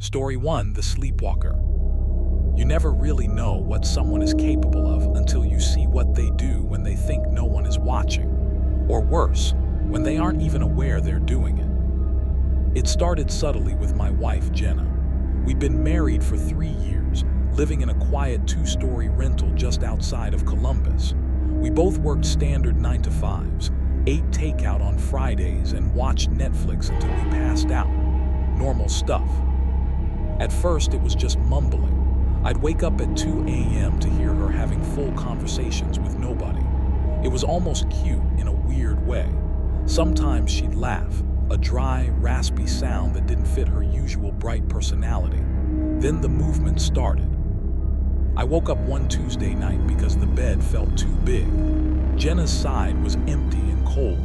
Story 1: The Sleepwalker. You never really know what someone is capable of until you see what they do when they think no one is watching. Or worse, when they aren't even aware they're doing it. It started subtly with my wife, Jenna. We'd been married for 3 years, living in a quiet 2-story rental just outside of Columbus. We both worked standard 9-to-5s, ate takeout on Fridays, and watched Netflix until we passed out. Normal stuff. At first, it was just mumbling. I'd wake up at 2 a.m. to hear her having full conversations with nobody. It was almost cute in a weird way. Sometimes she'd laugh, a dry, raspy sound that didn't fit her usual bright personality. Then the movement started. I woke up one Tuesday night because the bed felt too big. Jenna's side was empty and cold.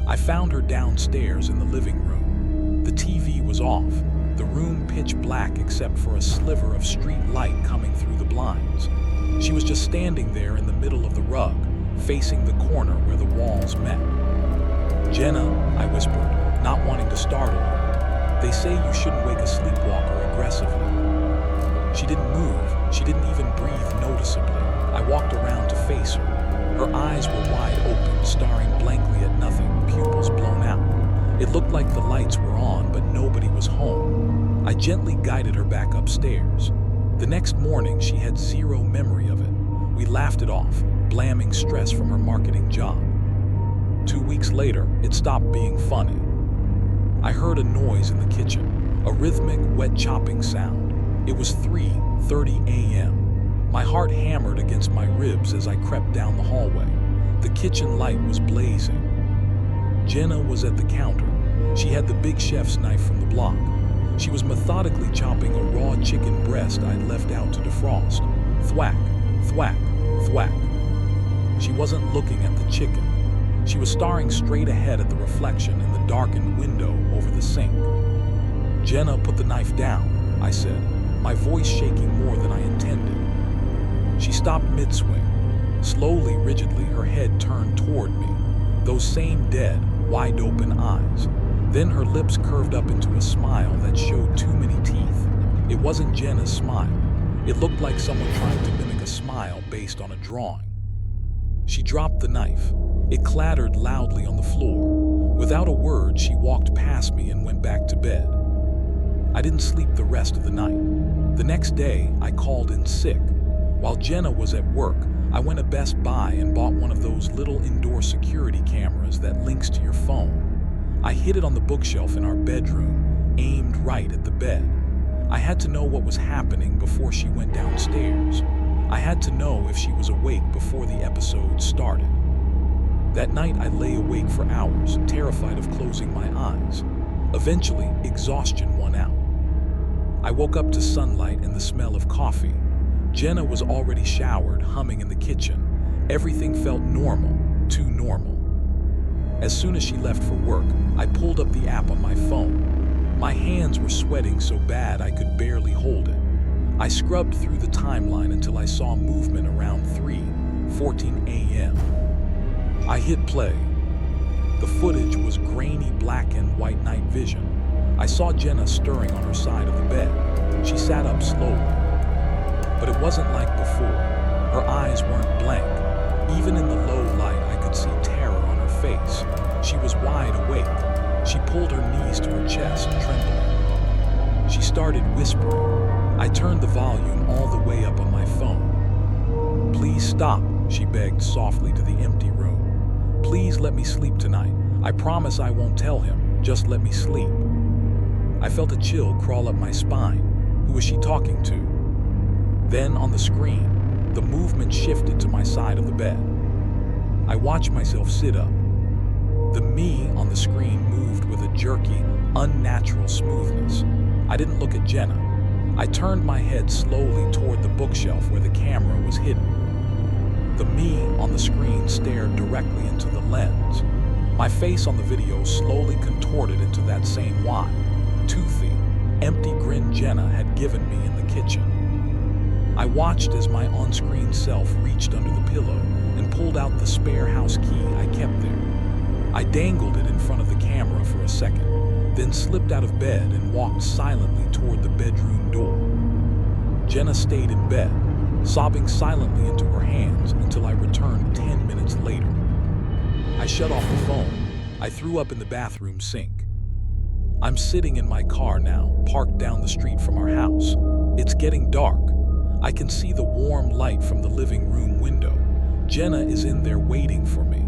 I found her downstairs in the living room. The TV was off, the room pitch black except for a sliver of street light coming through the blinds. She was just standing there in the middle of the rug, facing the corner where the walls met. "Jenna," I whispered, not wanting to startle her. "They say you shouldn't wake a sleepwalker aggressively." She didn't move. She didn't even breathe noticeably. I walked around to face her. Her eyes were wide open, staring blankly at nothing, pupils blown out. It looked like the lights were on, but nobody was home. I gently guided her back upstairs. The next morning, she had zero memory of it. We laughed it off, blaming stress from her marketing job. 2 weeks later, it stopped being funny. I heard a noise in the kitchen, a rhythmic, wet chopping sound. It was 3:30 a.m. My heart hammered against my ribs as I crept down the hallway. The kitchen light was blazing. Jenna was at the counter. She had the big chef's knife from the block. She was methodically chopping a raw chicken breast I'd left out to defrost. Thwack, thwack, thwack. She wasn't looking at the chicken. She was staring straight ahead at the reflection in the darkened window over the sink. "Jenna, put the knife down," I said, my voice shaking more than I intended. She stopped mid-swing. Slowly, rigidly, her head turned toward me, those same dead, wide-open eyes. Then her lips curved up into a smile that showed too many teeth. It wasn't Jenna's smile. It looked like someone trying to mimic a smile based on a drawing. She dropped the knife. It clattered loudly on the floor. Without a word, she walked past me and went back to bed. I didn't sleep the rest of the night. The next day, I called in sick. While Jenna was at work, I went to Best Buy and bought one of those little indoor security cameras that links to your phone. I hid it on the bookshelf in our bedroom, aimed right at the bed. I had to know what was happening before she went downstairs. I had to know if she was awake before the episode started. That night, I lay awake for hours, terrified of closing my eyes. Eventually, exhaustion won out. I woke up to sunlight and the smell of coffee. Jenna was already showered, humming in the kitchen. Everything felt normal, too normal. As soon as she left for work, I pulled up the app on my phone. My hands were sweating so bad I could barely hold it. I scrubbed through the timeline until I saw movement around 3:14 a.m. I hit play. The footage was grainy black and white night vision. I saw Jenna stirring on her side of the bed. She sat up slowly. But it wasn't like before. Her eyes weren't blank. Even in the low light, I could see terror on her face. She was wide awake. She pulled her knees to her chest, trembling. She started whispering. I turned the volume all the way up on my phone. "Please stop," she begged softly to the empty room. "Please let me sleep tonight. I promise I won't tell him. Just let me sleep." I felt a chill crawl up my spine. Who was she talking to? Then, on the screen, the movement shifted to my side of the bed. I watched myself sit up. The me on the screen moved with a jerky, unnatural smoothness. I didn't look at Jenna. I turned my head slowly toward the bookshelf where the camera was hidden. The me on the screen stared directly into the lens. My face on the video slowly contorted into that same wide, toothy, empty grin Jenna had given me in the kitchen. I watched as my on-screen self reached under the pillow and pulled out the spare house key I kept there. I dangled it in front of the camera for a second, then slipped out of bed and walked silently toward the bedroom door. Jenna stayed in bed, sobbing silently into her hands until I returned 10 minutes later. I shut off the phone. I threw up in the bathroom sink. I'm sitting in my car now, parked down the street from our house. It's getting dark. I can see the warm light from the living room window. Jenna is in there waiting for me.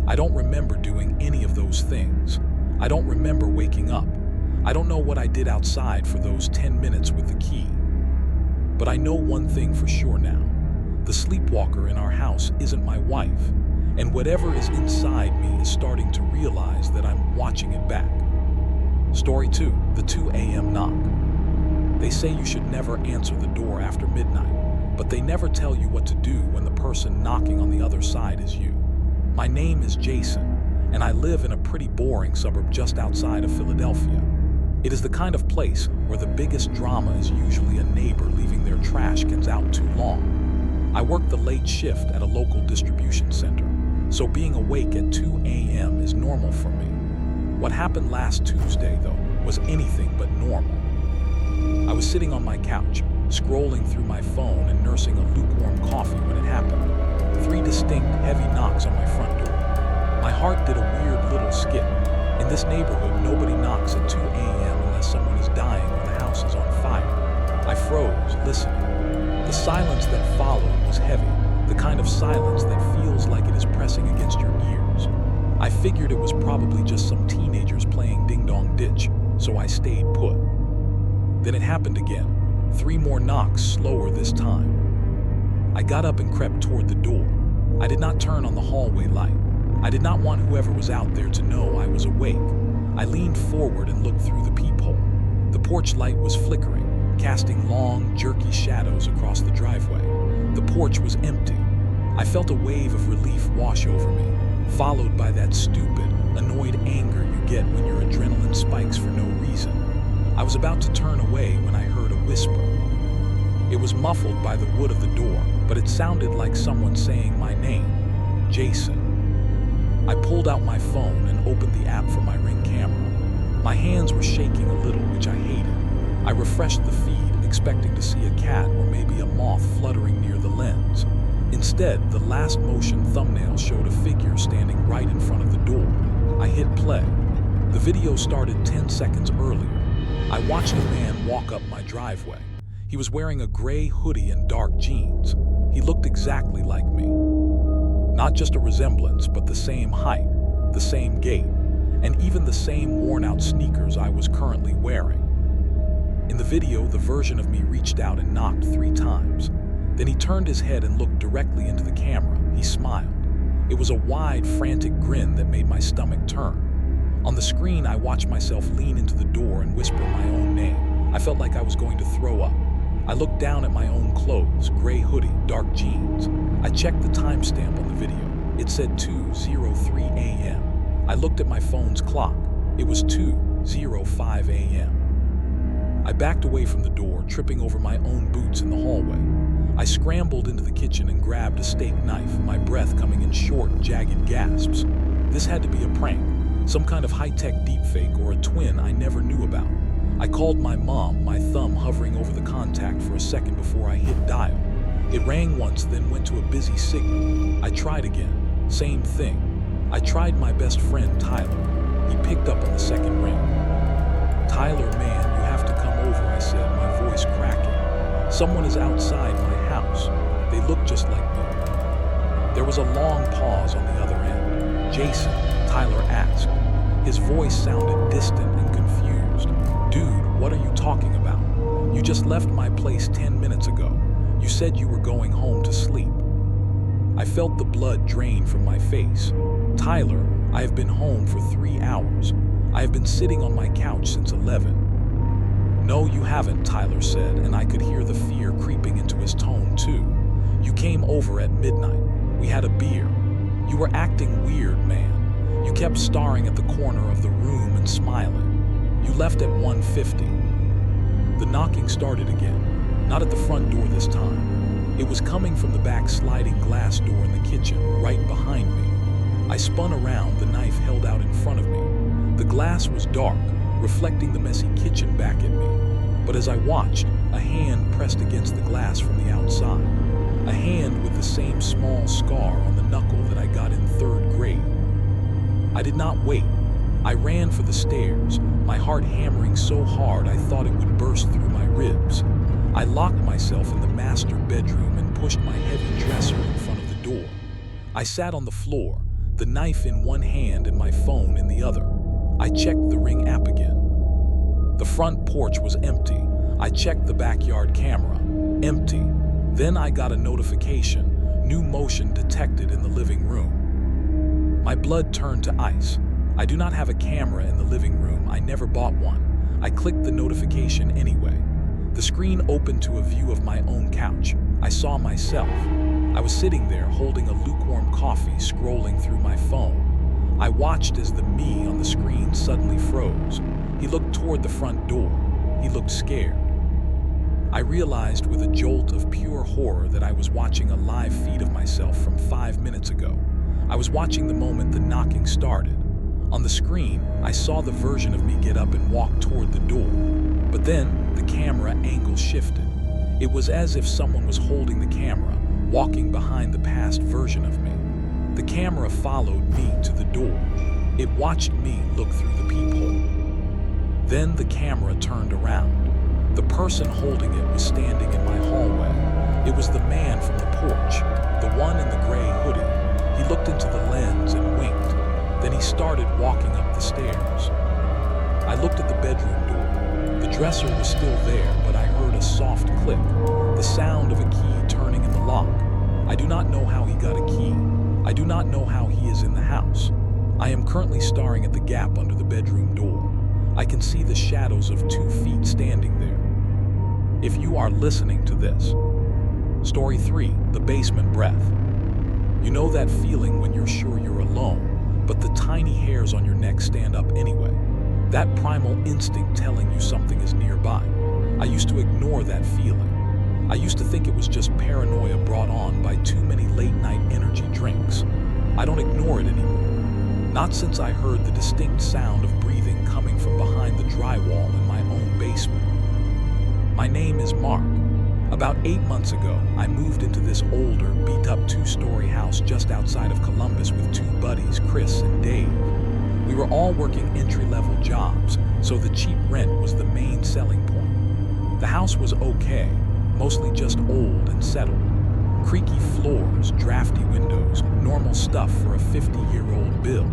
I don't remember doing any of those things. I don't remember waking up. I don't know what I did outside for those 10 minutes with the key. But I know one thing for sure now. The sleepwalker in our house isn't my wife, and whatever is inside me is starting to realize that I'm watching it back. Story 2, the 2 a.m. knock. They say you should never answer the door after midnight, but they never tell you what to do when the person knocking on the other side is you. My name is Jason, and I live in a pretty boring suburb just outside of Philadelphia. It is the kind of place where the biggest drama is usually a neighbor leaving their trash cans out too long. I work the late shift at a local distribution center, so being awake at 2 a.m. is normal for me. What happened last Tuesday, though, was anything but normal. I was sitting on my couch, scrolling through my phone and nursing a lukewarm coffee when it happened. 3 distinct, heavy knocks on my front door. My heart did a weird little skip. In this neighborhood, nobody knocks at 2 a.m. unless someone is dying or the house is on fire. I froze, listening. The silence that followed was heavy, the kind of silence that feels like it is pressing against your ears. I figured it was probably just some teenagers playing ding-dong ditch, so I stayed put. Then it happened again. 3 more knocks, slower this time. I got up and crept toward the door. I did not turn on the hallway light. I did not want whoever was out there to know I was awake. I leaned forward and looked through the peephole. The porch light was flickering, casting long, jerky shadows across the driveway. The porch was empty. I felt a wave of relief wash over me, followed by that stupid, annoyed anger you get when your adrenaline spikes for no reason. I was about to turn away when I heard a whisper. It was muffled by the wood of the door, but it sounded like someone saying my name, Jason. I pulled out my phone and opened the app for my Ring camera. My hands were shaking a little, which I hated. I refreshed the feed, expecting to see a cat or maybe a moth fluttering near the lens. Instead, the last motion thumbnail showed a figure standing right in front of the door. I hit play. The video started 10 seconds earlier. I watched a man walk up my driveway. He was wearing a gray hoodie and dark jeans. He looked exactly like me. Not just a resemblance, but the same height, the same gait, and even the same worn-out sneakers I was currently wearing. In the video, the version of me reached out and knocked 3 times. Then he turned his head and looked directly into the camera. He smiled. It was a wide, frantic grin that made my stomach turn. On the screen, I watched myself lean into the door and whisper my own name. I felt like I was going to throw up. I looked down at my own clothes, gray hoodie, dark jeans. I checked the timestamp on the video. It said 2:03 a.m. I looked at my phone's clock. It was 2:05 a.m. I backed away from the door, tripping over my own boots in the hallway. I scrambled into the kitchen and grabbed a steak knife, my breath coming in short, jagged gasps. This had to be a prank, some kind of high-tech deepfake or a twin I never knew about. I called my mom, my thumb hovering over the contact for a second before I hit dial. It rang once, then went to a busy signal. I tried again. Same thing. I tried my best friend, Tyler. He picked up on the second ring. "Tyler, man, you have to come over," I said, my voice cracking. "Someone is outside my house. They look just like me." There was a long pause on the other end. "Jason?" Tyler asked. His voice sounded distant and confused. "Dude, what are you talking about? You just left my place 10 minutes ago. You said you were going home to sleep." I felt the blood drain from my face. "Tyler, I have been home for 3 hours. I have been sitting on my couch since 11. "No, you haven't," Tyler said, and I could hear the fear creeping into his tone too. "You came over at midnight. We had a beer. You were acting weird, man. You kept staring at the corner of the room and smiling. You left at 1:50. The knocking started again, not at the front door this time. It was coming from the back sliding glass door in the kitchen, right behind me. I spun around, the knife held out in front of me. The glass was dark, reflecting the messy kitchen back at me. But as I watched, a hand pressed against the glass from the outside. A hand with the same small scar on the knuckle that I got in 3rd grade. I did not wait. I ran for the stairs, my heart hammering so hard I thought it would burst through my ribs. I locked myself in the master bedroom and pushed my heavy dresser in front of the door. I sat on the floor, the knife in one hand and my phone in the other. I checked the Ring app again. The front porch was empty. I checked the backyard camera. Empty. Then I got a notification. New motion detected in the living room. My blood turned to ice. I do not have a camera in the living room. I never bought one. I clicked the notification anyway. The screen opened to a view of my own couch. I saw myself. I was sitting there holding a lukewarm coffee, scrolling through my phone. I watched as the me on the screen suddenly froze. He looked toward the front door. He looked scared. I realized with a jolt of pure horror that I was watching a live feed of myself from 5 minutes ago. I was watching the moment the knocking started. On the screen, I saw the version of me get up and walk toward the door. But then, the camera angle shifted. It was as if someone was holding the camera, walking behind the past version of me. The camera followed me to the door. It watched me look through the peephole. Then the camera turned around. The person holding it was standing in my hallway. It was the man from the porch, the one in the gray hoodie. He looked into the lens and winked. Then he started walking up the stairs. I looked at the bedroom door. The dresser was still there, but I heard a soft click, the sound of a key turning in the lock. I do not know how he got a key. I do not know how he is in the house. I am currently staring at the gap under the bedroom door. I can see the shadows of 2 feet standing there. If you are listening to this. Story 3, the basement breath. You know that feeling when you're sure you're alone, but the tiny hairs on your neck stand up anyway. That primal instinct telling you something is nearby. I used to ignore that feeling. I used to think it was just paranoia brought on by too many late-night energy drinks. I don't ignore it anymore. Not since I heard the distinct sound of breathing coming from behind the drywall in my own basement. My name is Mark. About 8 months ago, I moved into this older, beat-up 2-story house just outside of Columbus with 2 buddies, Chris and Dave. We were all working entry-level jobs, so the cheap rent was the main selling point. The house was okay, mostly just old and settled. Creaky floors, drafty windows, normal stuff for a 50-year-old build.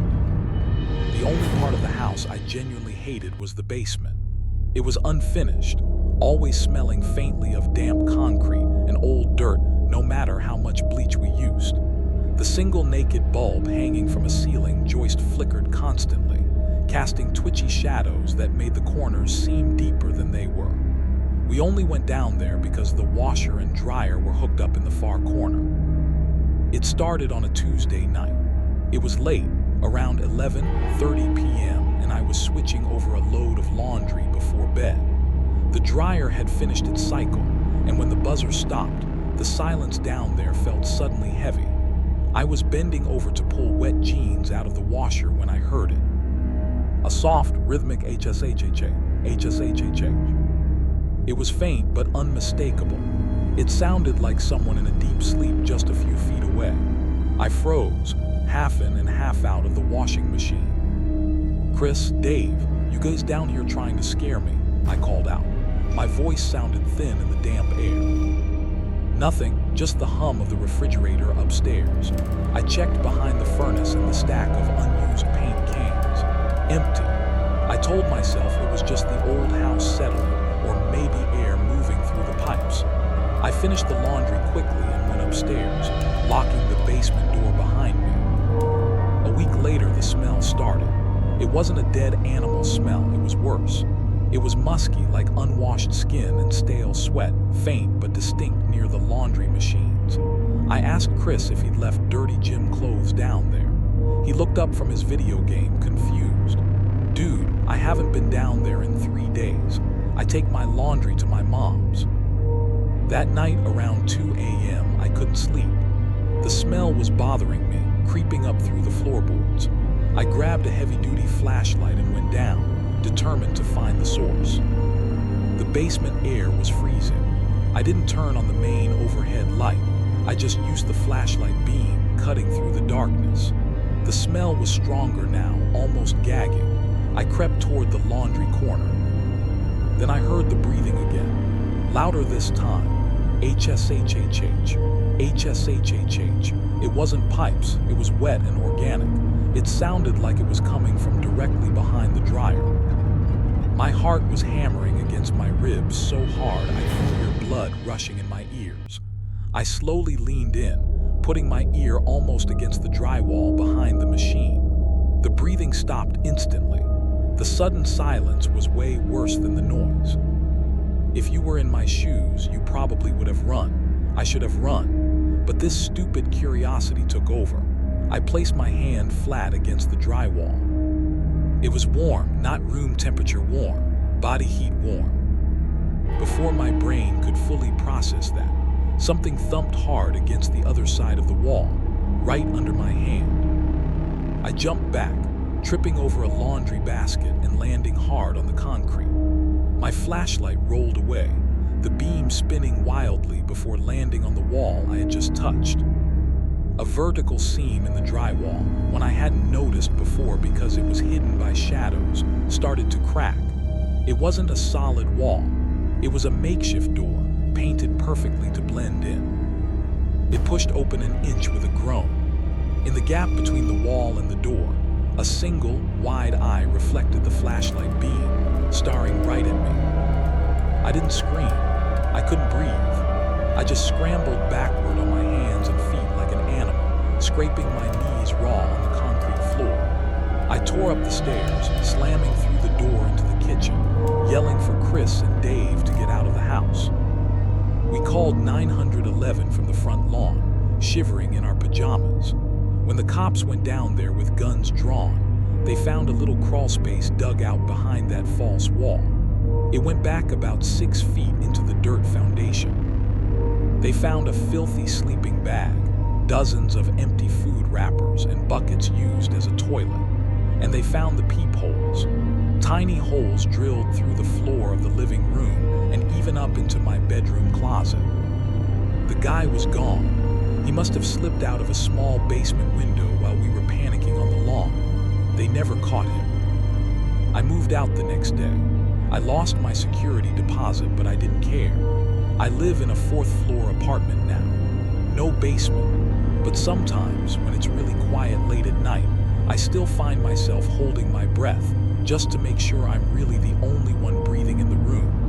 The only part of the house I genuinely hated was the basement. It was unfinished, always smelling faintly of damp concrete and old dirt no matter how much bleach we used. The single naked bulb hanging from a ceiling joist flickered constantly, casting twitchy shadows that made the corners seem deeper than they were. We only went down there because the washer and dryer were hooked up in the far corner. It started on a Tuesday night. It was late, around 11:30 p.m., and I was switching over a load of laundry before bed. The dryer had finished its cycle, and when the buzzer stopped, the silence down there felt suddenly heavy. I was bending over to pull wet jeans out of the washer when I heard it. A soft, rhythmic HSHHH, HSHHH. It was faint but unmistakable. It sounded like someone in a deep sleep just a few feet away. I froze, half in and half out of the washing machine. Chris, Dave, you guys down here trying to scare me, I called out. My voice sounded thin in the damp air. Nothing, just the hum of the refrigerator upstairs. I checked behind the furnace and the stack of unused paint cans. Empty. I told myself it was just the old house settling, or maybe air moving through the pipes. I finished the laundry quickly and went upstairs, locking the basement door behind me. A week later, the smell started. It wasn't a dead animal smell, it was worse. It was musky, like unwashed skin and stale sweat, faint but distinct near the laundry machines. I asked Chris if he'd left dirty gym clothes down there. He looked up from his video game, confused. Dude, I haven't been down there in 3 days. I take my laundry to my mom's. That night, around 2 a.m., I couldn't sleep. The smell was bothering me, creeping up through the floorboards. I grabbed a heavy-duty flashlight and went down, determined to find the source. The basement air was freezing. I didn't turn on the main overhead light. I just used the flashlight beam, cutting through the darkness. The smell was stronger now, almost gagging. I crept toward the laundry corner. Then I heard the breathing again, louder this time. HSHHH, HSHHH. It wasn't pipes, it was wet and organic. It sounded like it was coming from directly behind the dryer. My heart was hammering against my ribs so hard I could hear blood rushing in my ears. I slowly leaned in, putting my ear almost against the drywall behind the machine. The breathing stopped instantly. The sudden silence was way worse than the noise. If you were in my shoes, you probably would have run. I should have run. But this stupid curiosity took over. I placed my hand flat against the drywall. It was warm, not room temperature warm, body heat warm. Before my brain could fully process that, something thumped hard against the other side of the wall, right under my hand. I jumped back, tripping over a laundry basket and landing hard on the concrete. My flashlight rolled away, the beam spinning wildly before landing on the wall I had just touched. A vertical seam in the drywall, one I hadn't noticed before because it was hidden by shadows, started to crack. It wasn't a solid wall. It was a makeshift door, painted perfectly to blend in. It pushed open an inch with a groan. In the gap between the wall and the door, a single, wide eye reflected the flashlight beam, staring right at me. I didn't scream. I couldn't breathe. I just scrambled backward on my hands and feet like an animal, scraping my knees raw on the concrete floor. I tore up the stairs, slamming through the door into the kitchen, yelling for Chris and Dave to get out of the house. We called 911 from the front lawn, shivering in our pajamas. When the cops went down there with guns drawn, they found a little crawl space dug out behind that false wall. It went back about 6 feet into the dirt foundation. They found a filthy sleeping bag, dozens of empty food wrappers and buckets used as a toilet. And they found the peepholes, tiny holes drilled through the floor of the living room and even up into my bedroom closet. The guy was gone. He must have slipped out of a small basement window while we were panicking on the lawn. They never caught him. I moved out the next day. I lost my security deposit, but I didn't care. I live in a 4th-floor apartment now. No basement. But sometimes, when it's really quiet late at night, I still find myself holding my breath just to make sure I'm really the only one breathing in the room.